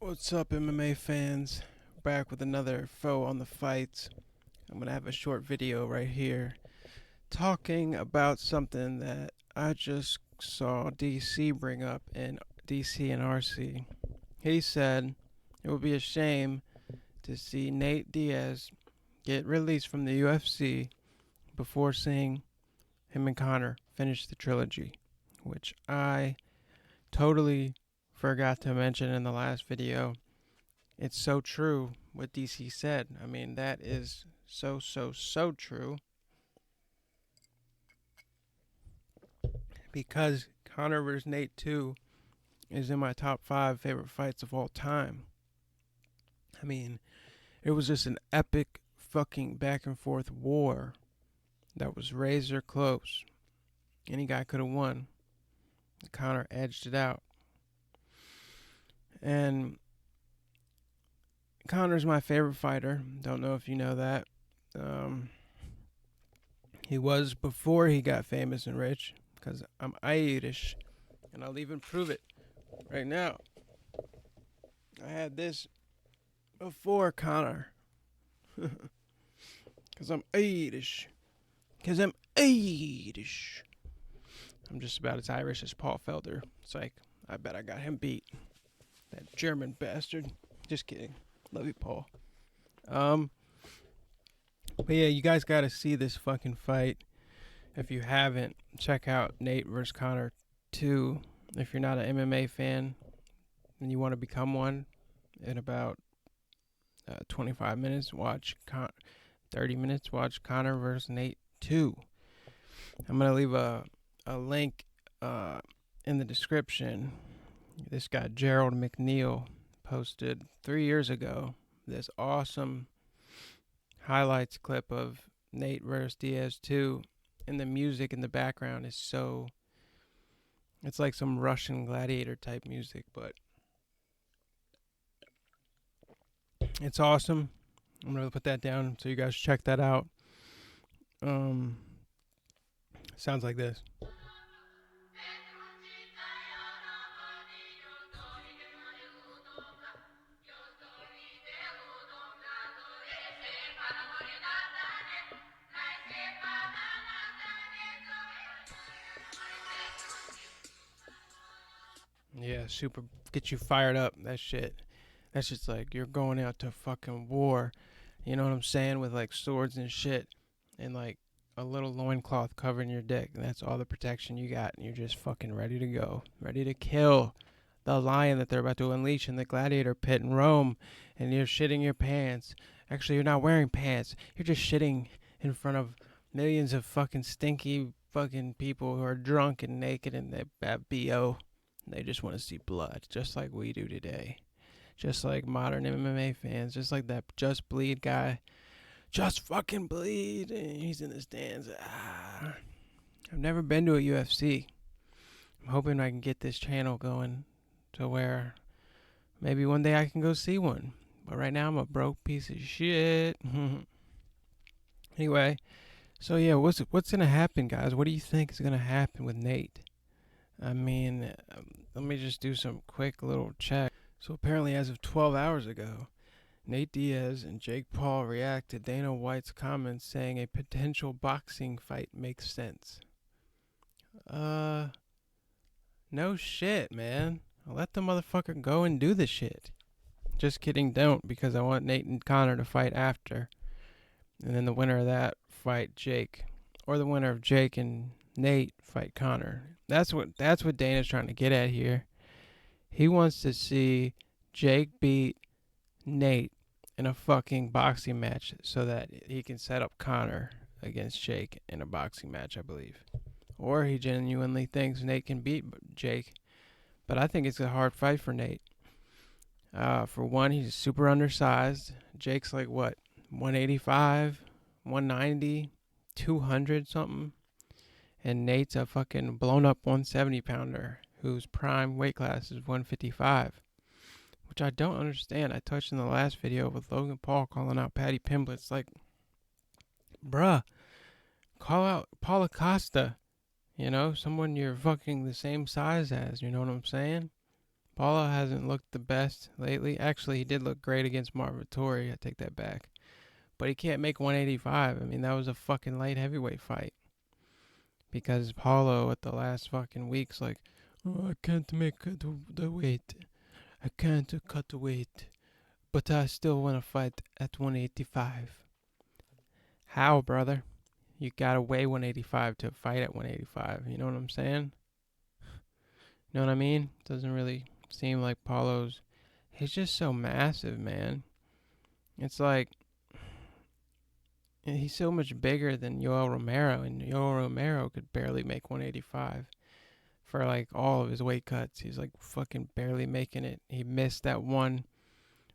What's up, MMA fans? Back with another Foeonthefights. I'm gonna have a short video right here talking about something that I just saw DC bring up in DC and RC. He said it would be a shame to see Nate Diaz get released from the UFC before seeing him and Conor finish the trilogy, which I totally forgot to mention in the last video. It's so true what DC said. I mean, that is so true. Because Conor vs. Nate 2 is in my top 5 favorite fights of all time. I mean, it was just an epic fucking back and forth war that was razor close. Any guy could have won. Conor edged it out. And Conor's my favorite fighter. Don't know if you know that. He was before he got famous and rich, because I'm Irish, and I'll even prove it right now. I had this before Conor, because I'm Irish. Because I'm Irish. I'm just about as Irish as Paul Felder. It's like, I bet I got him beat. That German bastard. Just kidding. Love you, Paul. But yeah, you guys got to see this fucking fight. If you haven't, check out Nate vs. Conor 2. If you're not an MMA fan and you want to become one, in about 25 minutes, watch 30 minutes, watch Conor vs. Nate 2. I'm going to leave a link in the description. This guy, Gerald McNeil, posted 3 years ago this awesome highlights clip of Nate vs. Diaz 2, and the music in the background is so, it's like some Russian gladiator type music, but it's awesome. I'm going to put that down so you guys check that out. Sounds like this. Yeah, super get you fired up. That shit. That's just like you're going out to fucking war. You know what I'm saying? With like swords and shit, and like a little loincloth covering your dick. And that's all the protection you got. And you're just fucking ready to go. Ready to kill the lion that they're about to unleash in the gladiator pit in Rome. And you're shitting your pants. Actually, you're not wearing pants. You're just shitting in front of millions of fucking stinky fucking people who are drunk and naked and they have BO. They just want to see blood, just like we do today. Just like modern MMA fans, just like that Just Bleed guy. Just fucking bleed. And he's in the stands. I've never been to a UFC. I'm hoping I can get this channel going to where maybe one day I can go see one. But right now I'm a broke piece of shit. Anyway, so yeah, what's going to happen, guys? What do you think is going to happen with Nate? I mean, let me just do some quick little check. So apparently as of 12 hours ago, Nate Diaz and Jake Paul react to Dana White's comments saying a potential boxing fight makes sense. No shit, man. I'll let the motherfucker go and do the shit. Just kidding, don't, because I want Nate and Conor to fight after. And then the winner of that fight Jake. Or the winner of Jake and Nate fight Conor. That's what Dana's trying to get at here. He wants to see Jake beat Nate in a fucking boxing match so that he can set up Conor against Jake in a boxing match, I believe. Or he genuinely thinks Nate can beat Jake. But I think it's a hard fight for Nate. For one, he's super undersized. Jake's like, what, 185, 190, 200 something? And Nate's a fucking blown up 170 pounder whose prime weight class is 155, which I don't understand. I touched in the last video with Logan Paul calling out Paddy Pimblett. It's like, bruh, call out Paul Acosta, you know, someone you're fucking the same size as, you know what I'm saying? Paulo hasn't looked the best lately. Actually, he did look great against Marvin Vettori. I take that back. But he can't make 185. I mean, that was a fucking light heavyweight fight. Because Paulo at the last fucking week's like, oh, I can't make the weight. I can't cut the weight. But I still want to fight at 185. How, brother? You gotta weigh 185 to fight at 185. You know what I'm saying? You know what I mean? Doesn't really seem like Paulo's. He's just so massive, man. It's like he's so much bigger than Yoel Romero, and Yoel Romero could barely make 185 for like all of his weight cuts. He's like fucking barely making it. He missed that one.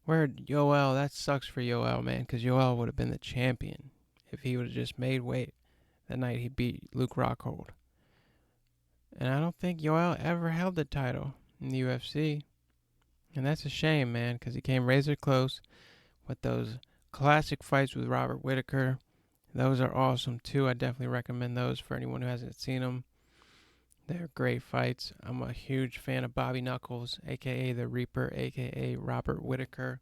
Where Yoel, that sucks for Yoel, man, because Yoel would have been the champion if he would have just made weight that night he beat Luke Rockhold. And I don't think Yoel ever held the title in the UFC. And that's a shame, man, because he came razor close with those classic fights with Robert Whittaker. Those are awesome, too. I definitely recommend those for anyone who hasn't seen them. They're great fights. I'm a huge fan of Bobby Knuckles, a.k.a. The Reaper, a.k.a. Robert Whittaker,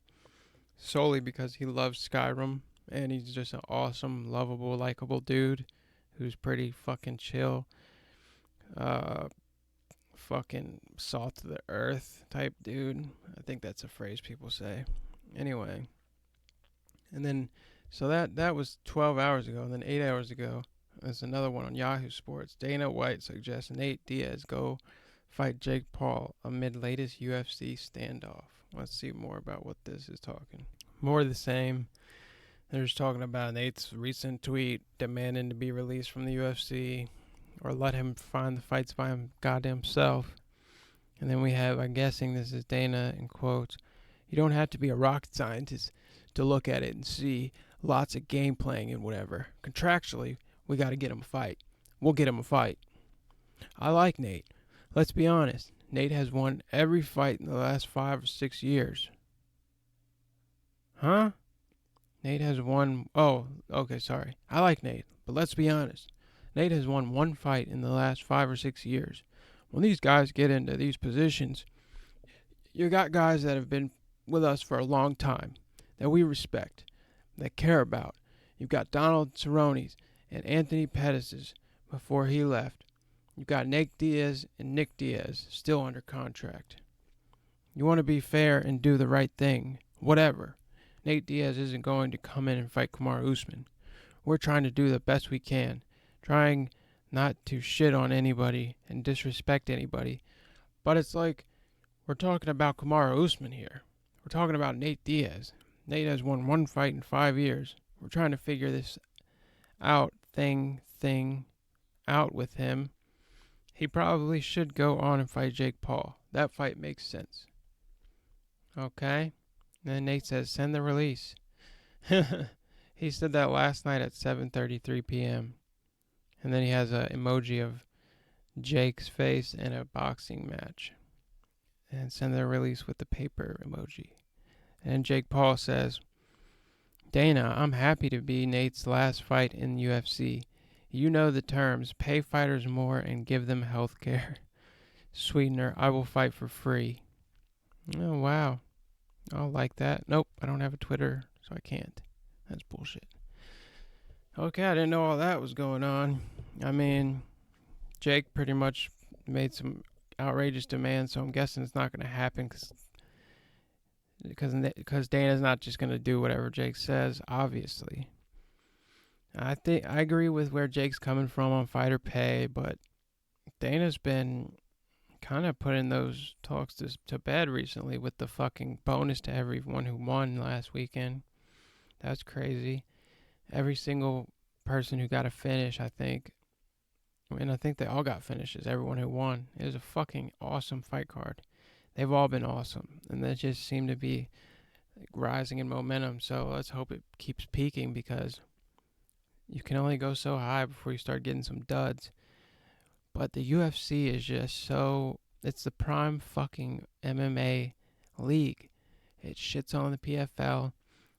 solely because he loves Skyrim, and he's just an awesome, lovable, likable dude who's pretty fucking chill. Fucking salt of the earth type dude. I think that's a phrase people say. Anyway. And then, so that was 12 hours ago. And then 8 hours ago, there's another one on Yahoo Sports. Dana White suggests Nate Diaz go fight Jake Paul amid latest UFC standoff. Let's see more about what this is talking. More of the same. They're just talking about Nate's recent tweet demanding to be released from the UFC or let him find the fights by him goddamn self. And then we have, I'm guessing this is Dana in quotes, you don't have to be a rocket scientist to look at it and see lots of game playing and whatever. Contractually, we got to get him a fight. We'll get him a fight. I like Nate. Let's be honest. Nate has won every fight in the last 5 or 6 years. Huh? Nate has won... Oh, okay, sorry. I like Nate, but let's be honest. Nate has won one fight in the last 5 or 6 years. When these guys get into these positions, you got guys that have been with us for a long time, that we respect, that care about. You've got Donald Cerrone's and Anthony Pettis' before he left. You've got Nate Diaz and Nick Diaz still under contract. You want to be fair and do the right thing, whatever. Nate Diaz isn't going to come in and fight Kamaru Usman. We're trying to do the best we can, trying not to shit on anybody and disrespect anybody. But it's like we're talking about Kamaru Usman here. We're talking about Nate Diaz. Nate has won one fight in 5 years. We're trying to figure this thing out with him. He probably should go on and fight Jake Paul. That fight makes sense. Okay? And then Nate says, send the release. He said that last night at 7:33 p.m. And then he has an emoji of Jake's face in a boxing match. And send the release with the paper emoji. And Jake Paul says, Dana, I'm happy to be Nate's last fight in UFC. You know the terms. Pay fighters more and give them health care. Sweetener, I will fight for free. Oh, wow. I'll like that. Nope, I don't have a Twitter, so I can't. That's bullshit. Okay, I didn't know all that was going on. I mean, Jake pretty much made some outrageous demands, so I'm guessing it's not going to happen because Dana's not just going to do whatever Jake says, obviously. I agree with where Jake's coming from on fighter pay, but Dana's been kind of putting those talks to bed recently with the fucking bonus to everyone who won last weekend. That's crazy. Every single person who got a finish, I think, and I think they all got finishes, everyone who won. It was a fucking awesome fight card. They've all been awesome, and they just seem to be rising in momentum, so let's hope it keeps peaking because you can only go so high before you start getting some duds. But the UFC is just so... It's the prime fucking MMA league. It shits on the PFL.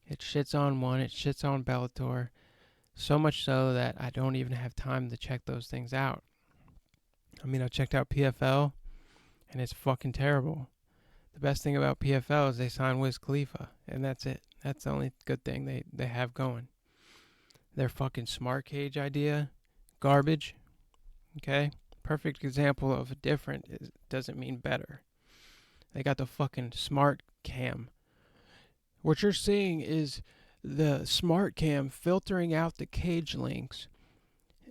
It shits on one. It shits on Bellator. So much so that I don't even have time to check those things out. I mean, I checked out PFL, and it's fucking terrible. The best thing about PFL is they signed Wiz Khalifa, and that's it. That's the only good thing they have going. Their fucking smart cage idea, garbage. Okay, perfect example of different doesn't mean better. They got the fucking smart cam. What you're seeing is the smart cam filtering out the cage links,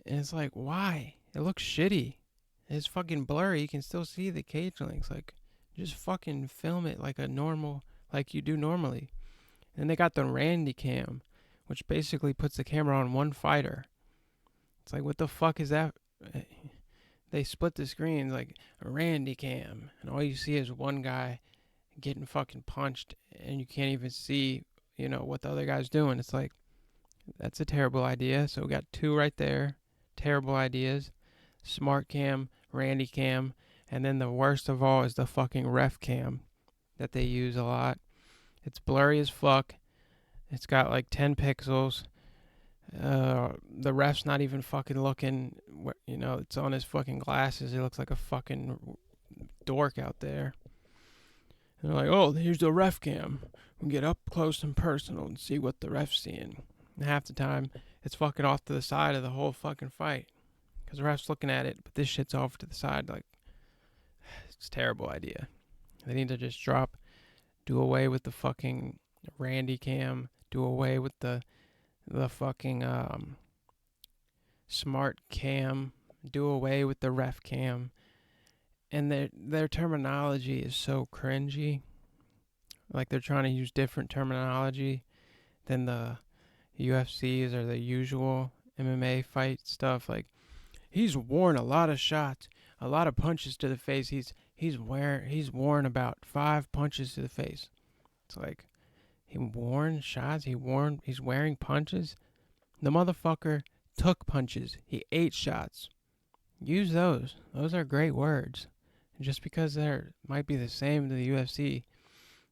and it's like, why? It looks shitty. It's fucking blurry. You can still see the cage links. Like, just fucking film it like like you do normally. And they got the Randy cam, which basically puts the camera on one fighter. It's like, what the fuck is that? They split the screen like a Randy cam, and all you see is one guy getting fucking punched, and you can't even see, what the other guy's doing. It's like, that's a terrible idea. So we got two right there. Terrible ideas. Smart cam, Randy cam, and then the worst of all is the fucking ref cam that they use a lot. It's blurry as fuck. It's got like 10 pixels. The ref's not even fucking looking. It's on his fucking glasses. He looks like a fucking dork out there. And they're like, oh, here's the ref cam. We can get up close and personal and see what the ref's seeing. And half the time, it's fucking off to the side of the whole fucking fight. Because the ref's looking at it, but this shit's off to the side. Like, it's a terrible idea. They need to just do away with the fucking Randy cam, do away with the fucking smart cam, do away with the ref cam. And their terminology is so cringy. Like, they're trying to use different terminology than the UFC's or the usual MMA fight stuff. Like, he's worn a lot of shots, a lot of punches to the face. He's worn about 5 punches to the face. It's like, he worn shots, he's wearing punches. The motherfucker took punches. He ate shots. Use those. Those are great words. And just because they might be the same to the UFC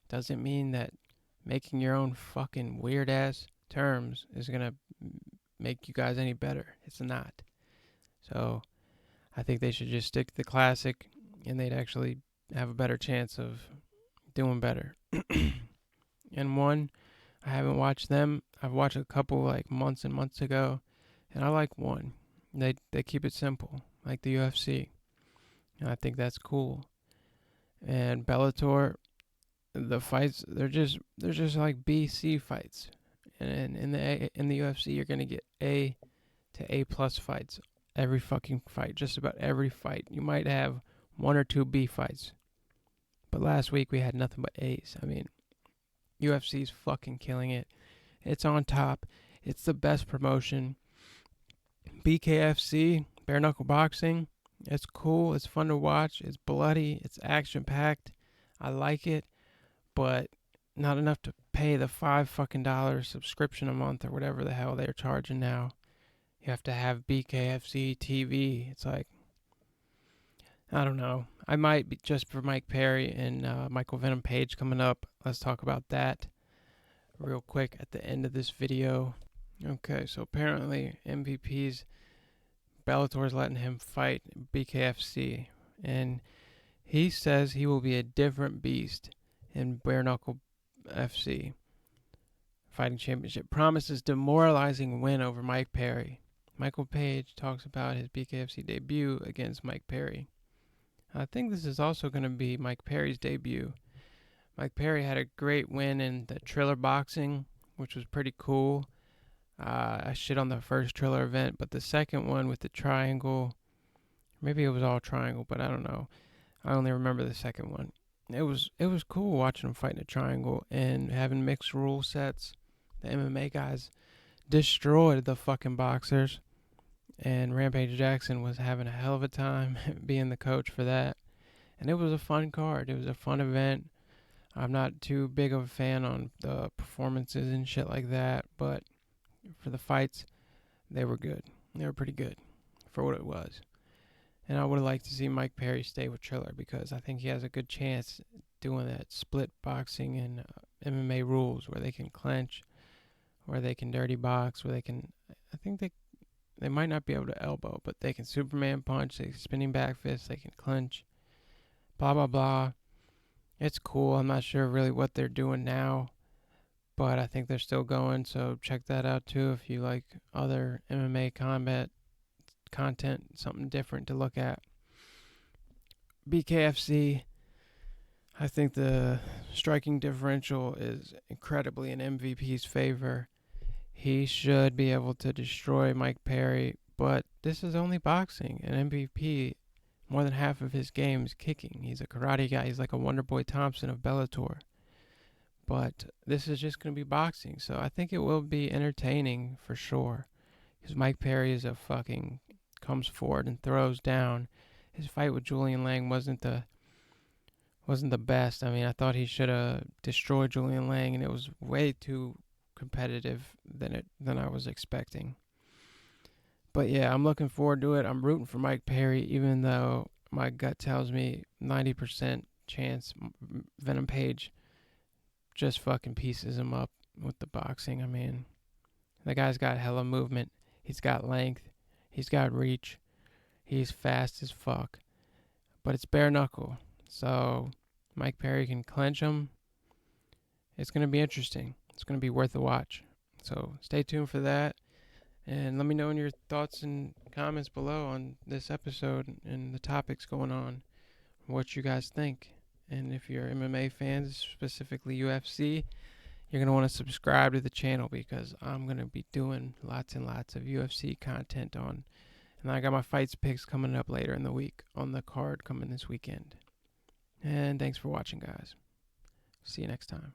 doesn't mean that making your own fucking weird ass terms is gonna make you guys any better. It's not. So I think they should just stick to the classic, and they'd actually have a better chance of doing better. And one, I haven't watched them. I've watched a couple like months and months ago, and I like one. They keep it simple, like the UFC. And I think that's cool. And Bellator, the fights, they're just like BC fights. And in the UFC, you're gonna get A to A plus fights every fucking fight, just about every fight. You might have 1 or 2 B fights, but last week we had nothing but A's. I mean, UFC's fucking killing it. It's on top. It's the best promotion. BKFC, bare knuckle boxing, it's cool. It's fun to watch. It's bloody. It's action packed. I like it, but not enough to pay the $5 subscription a month or whatever the hell they're charging now. You have to have BKFC TV. It's like, I don't know. I might be just for Mike Perry and Michael Venom Page coming up. Let's talk about that real quick at the end of this video. Okay, so apparently MVP's Bellator's letting him fight BKFC, and he says he will be a different beast in bare knuckle FC fighting championship. Promises demoralizing win over Mike Perry. Michael Page talks about his BKFC debut against Mike Perry. I think this is also going to be Mike Perry's debut. Mike Perry had a great win in the Triller boxing, which was pretty cool. I shit on the first Triller event, but the second one with the triangle, maybe it was all triangle, but I don't know. I only remember the second one. It was cool watching him fight in a triangle and having mixed rule sets. The MMA guys destroyed the fucking boxers, and Rampage Jackson was having a hell of a time being the coach for that. And it was a fun card. It was a fun event. I'm not too big of a fan on the performances and shit like that, but for the fights, they were good. They were pretty good for what it was. And I would have liked to see Mike Perry stay with Triller because I think he has a good chance doing that split boxing and MMA rules where they can clinch, where they can dirty box, where they can, I think they might not be able to elbow, but they can Superman punch, they can spinning back fist, they can clinch, blah, blah, blah. It's cool. I'm not sure really what they're doing now, but I think they're still going. So check that out too if you like other MMA combat content, something different to look at. BKFC, I think the striking differential is incredibly in MVP's favor. He should be able to destroy Mike Perry, but this is only boxing. And MVP, more than half of his game is kicking. He's a karate guy. He's like a Wonder Boy Thompson of Bellator. But this is just going to be boxing, so I think it will be entertaining for sure. Because Mike Perry is a fucking comes forward and throws down. His fight with Julian Lang wasn't the best. I mean, I thought he should have destroyed Julian Lang, and it was way too competitive than I was expecting. But yeah, I'm looking forward to it. I'm rooting for Mike Perry, even though my gut tells me 90% chance Venom Page just fucking pieces him up with the boxing. I mean, the guy's got hella movement. He's got length. He's got reach. He's fast as fuck. But it's bare knuckle. So Mike Perry can clinch him. It's going to be interesting. It's going to be worth a watch. So stay tuned for that. And let me know in your thoughts and comments below on this episode and the topics going on. What you guys think. And if you're MMA fans, specifically UFC, you're going to want to subscribe to the channel because I'm going to be doing lots and lots of UFC content on. And I got my fights picks coming up later in the week on the card coming this weekend. And thanks for watching, guys. See you next time.